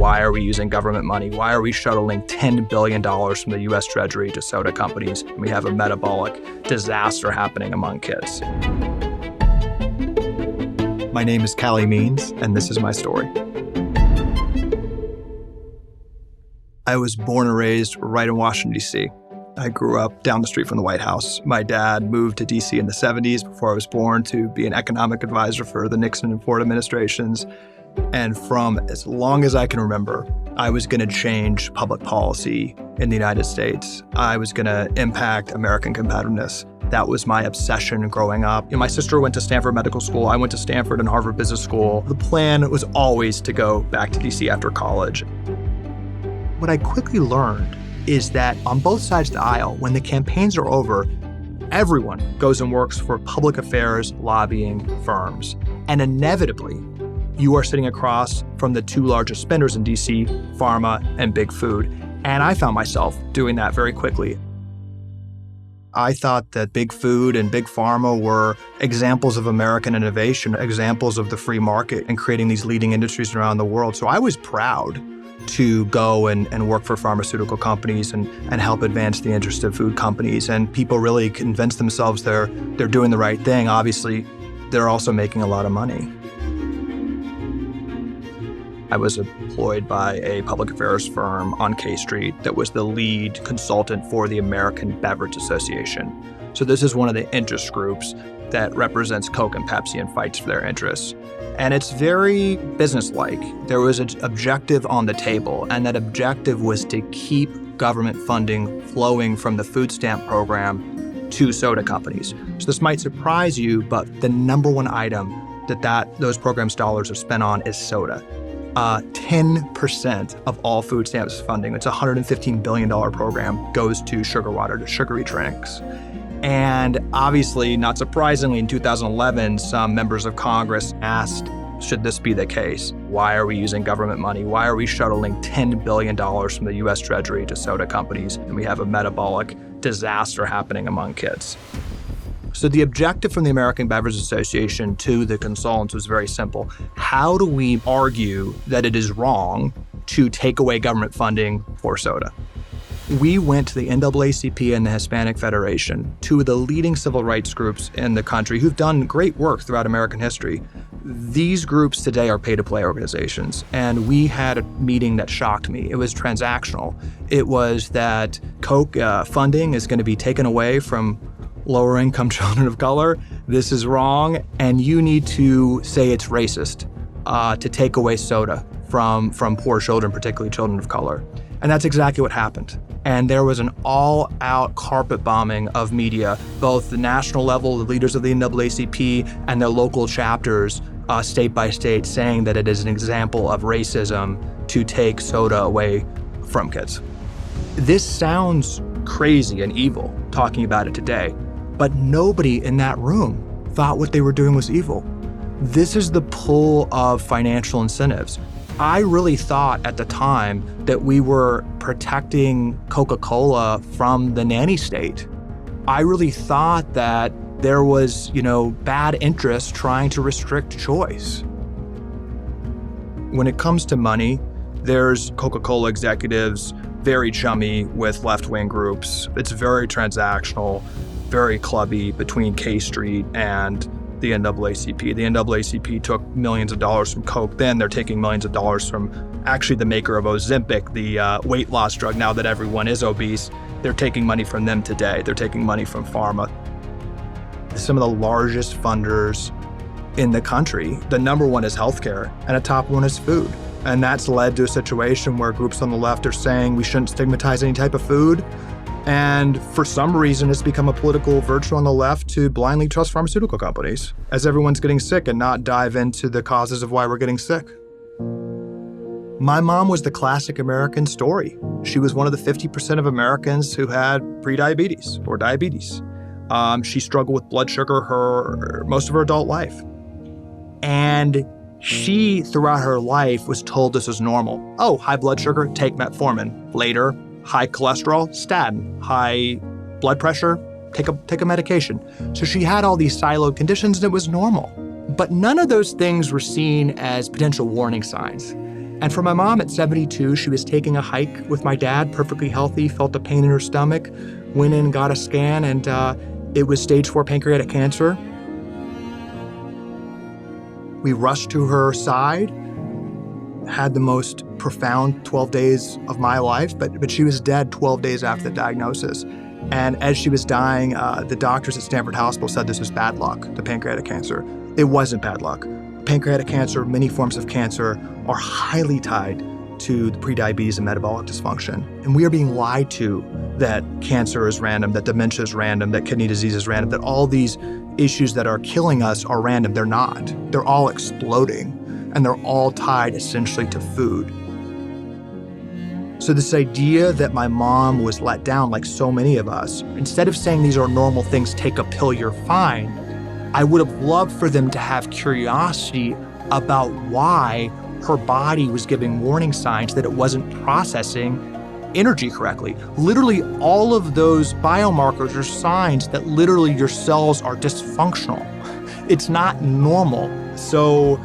Why are we using government money? Why are we shuttling $10 billion from the US Treasury to soda companies? And we have a metabolic disaster happening among kids. My name is Calley Means, and this is my story. I was born and raised right in Washington, D.C. I grew up down the street from the White House. My dad moved to D.C. in the 70s before I was born to be an economic advisor for the Nixon and Ford administrations. And from as long as I can remember, I was going to change public policy in the United States. I was going to impact American competitiveness. That was my obsession growing up. My sister went to Stanford Medical School. I went to Stanford and Harvard Business School. The plan was always to go back to D.C. after college. What I quickly learned is that on both sides of the aisle, when the campaigns are over, everyone goes and works for public affairs lobbying firms. And inevitably, you are sitting across from the two largest spenders in D.C., Pharma and Big Food. And I found myself doing that very quickly. I thought that Big Food and Big Pharma were examples of American innovation, examples of the free market and creating these leading industries around the world. So I was proud to go and work for pharmaceutical companies and help advance the interest of food companies. And people really convince themselves they're doing the right thing. Obviously, they're also making a lot of money. I was employed by a public affairs firm on K Street that was the lead consultant for the American Beverage Association. So this is one of the interest groups that represents Coke and Pepsi and fights for their interests. And it's very businesslike. There was an objective on the table, and that objective was to keep government funding flowing from the food stamp program to soda companies. So this might surprise you, but the number one item that those programs' dollars are spent on is soda. 10% of all food stamps funding, it's a $115 billion program, goes to sugar water, to sugary drinks. And obviously, not surprisingly, in 2011, some members of Congress asked, should this be the case? Why are we using government money? Why are we shuttling $10 billion from the US Treasury to soda companies? And we have a metabolic disaster happening among kids. So the objective from the American Beverage Association to the consultants was very simple. How do we argue that it is wrong to take away government funding for soda? We went to the NAACP and the Hispanic Federation, two of the leading civil rights groups in the country who've done great work throughout American history. These groups today are pay-to-play organizations, and we had a meeting that shocked me. It was transactional. It was that Coke funding is going to be taken away from lower-income children of color. This is wrong, and you need to say it's racist to take away soda from poor children, particularly children of color. And that's exactly what happened. And there was an all-out carpet bombing of media, both the national level, the leaders of the NAACP, and their local chapters, state by state, saying that it is an example of racism to take soda away from kids. This sounds crazy and evil, talking about it today, but nobody in that room thought what they were doing was evil. This is the pull of financial incentives. I really thought at the time that we were protecting Coca-Cola from the nanny state. I really thought that there was, bad interest trying to restrict choice. When it comes to money, there's Coca-Cola executives very chummy with left-wing groups. It's very transactional, very clubby between K Street and the NAACP. The NAACP took millions of dollars from Coke. Then they're taking millions of dollars from actually the maker of Ozempic, the weight loss drug. Now that everyone is obese, they're taking money from them today. They're taking money from Pharma. Some of the largest funders in the country, the number one is healthcare, and a top one is food. And that's led to a situation where groups on the left are saying we shouldn't stigmatize any type of food. And for some reason, it's become a political virtue on the left to blindly trust pharmaceutical companies as everyone's getting sick and not dive into the causes of why we're getting sick. My mom was the classic American story. She was one of the 50% of Americans who had prediabetes or diabetes. She struggled with blood sugar most of her adult life. And she, throughout her life, was told this was normal. Oh, high blood sugar, take metformin. Later, high cholesterol, statin. High blood pressure, take a medication. So she had all these siloed conditions and it was normal. But none of those things were seen as potential warning signs. And for my mom at 72, she was taking a hike with my dad, perfectly healthy, felt a pain in her stomach, went in, got a scan, and it was stage 4 pancreatic cancer. We rushed to her side, had the most profound 12 days of my life, but she was dead 12 days after the diagnosis. And as she was dying, the doctors at Stanford Hospital said this was bad luck, the pancreatic cancer. It wasn't bad luck. Pancreatic cancer, many forms of cancer, are highly tied to the prediabetes and metabolic dysfunction. And we are being lied to that cancer is random, that dementia is random, that kidney disease is random, that all these issues that are killing us are random. They're not. They're all exploding, and they're all tied essentially to food. So this idea that my mom was let down like so many of us, instead of saying these are normal things, take a pill, you're fine, I would have loved for them to have curiosity about why her body was giving warning signs that it wasn't processing energy correctly. Literally all of those biomarkers are signs that literally your cells are dysfunctional. It's not normal. So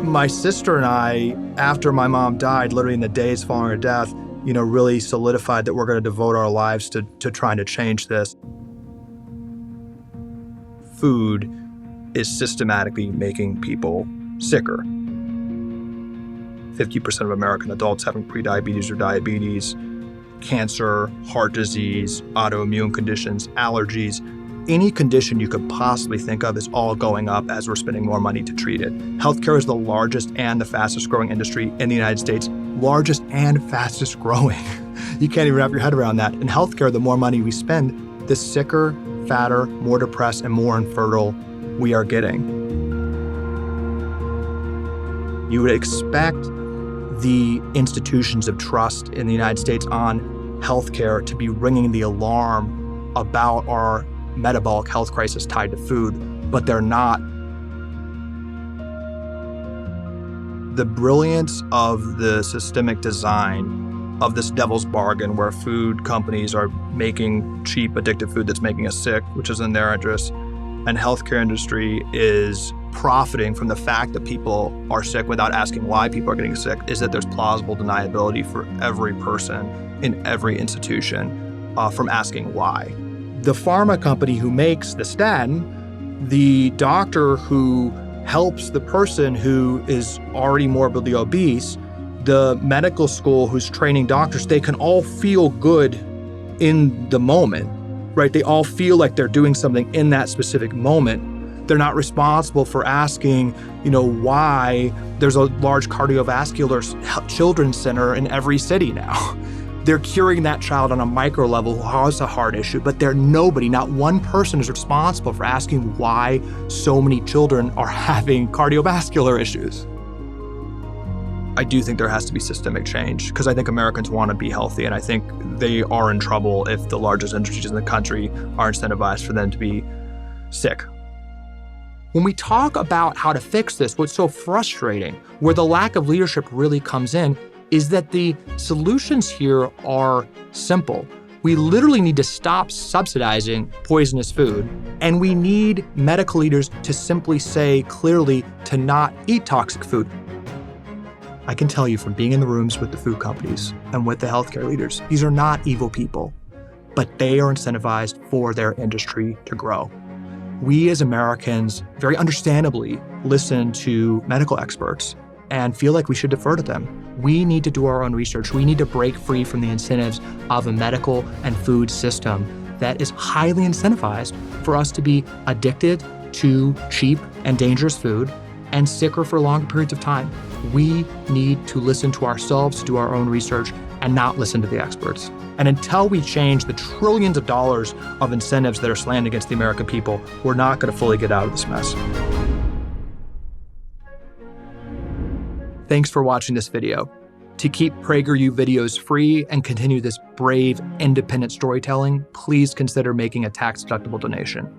my sister and I, after my mom died, literally in the days following her death, really solidified that we're going to devote our lives to trying to change this. Food is systematically making people sicker. 50% of American adults having prediabetes or diabetes, cancer, heart disease, autoimmune conditions, allergies, any condition you could possibly think of is all going up as we're spending more money to treat it. Healthcare is the largest and the fastest growing industry in the United States. Largest and fastest growing. You can't even wrap your head around that. In healthcare, the more money we spend, the sicker, fatter, more depressed, and more infertile we are getting. You would expect the institutions of trust in the United States on healthcare to be ringing the alarm about our metabolic health crisis tied to food, but they're not. The brilliance of the systemic design of this devil's bargain where food companies are making cheap, addictive food that's making us sick, which is in their interest, and healthcare industry is profiting from the fact that people are sick without asking why people are getting sick, is that there's plausible deniability for every person in every institution from asking why. The pharma company who makes the statin, the doctor who helps the person who is already morbidly obese, the medical school who's training doctors, they can all feel good in the moment, right? They all feel like they're doing something in that specific moment. They're not responsible for asking, why there's a large cardiovascular children's center in every city now. They're curing that child on a micro level who has a heart issue, but not one person is responsible for asking why so many children are having cardiovascular issues. I do think there has to be systemic change because I think Americans want to be healthy, and I think they are in trouble if the largest industries in the country are incentivized for them to be sick. When we talk about how to fix this, what's so frustrating, where the lack of leadership really comes in, is that the solutions here are simple. We literally need to stop subsidizing poisonous food, and we need medical leaders to simply say clearly to not eat toxic food. I can tell you from being in the rooms with the food companies and with the healthcare leaders, these are not evil people, but they are incentivized for their industry to grow. We as Americans, very understandably, listen to medical experts and feel like we should defer to them. We need to do our own research. We need to break free from the incentives of a medical and food system that is highly incentivized for us to be addicted to cheap and dangerous food and sicker for long periods of time. We need to listen to ourselves, do our own research, and not listen to the experts. And until we change the trillions of dollars of incentives that are slanted against the American people, we're not going to fully get out of this mess. Thanks for watching this video. To keep PragerU videos free and continue this brave, independent storytelling, please consider making a tax-deductible donation.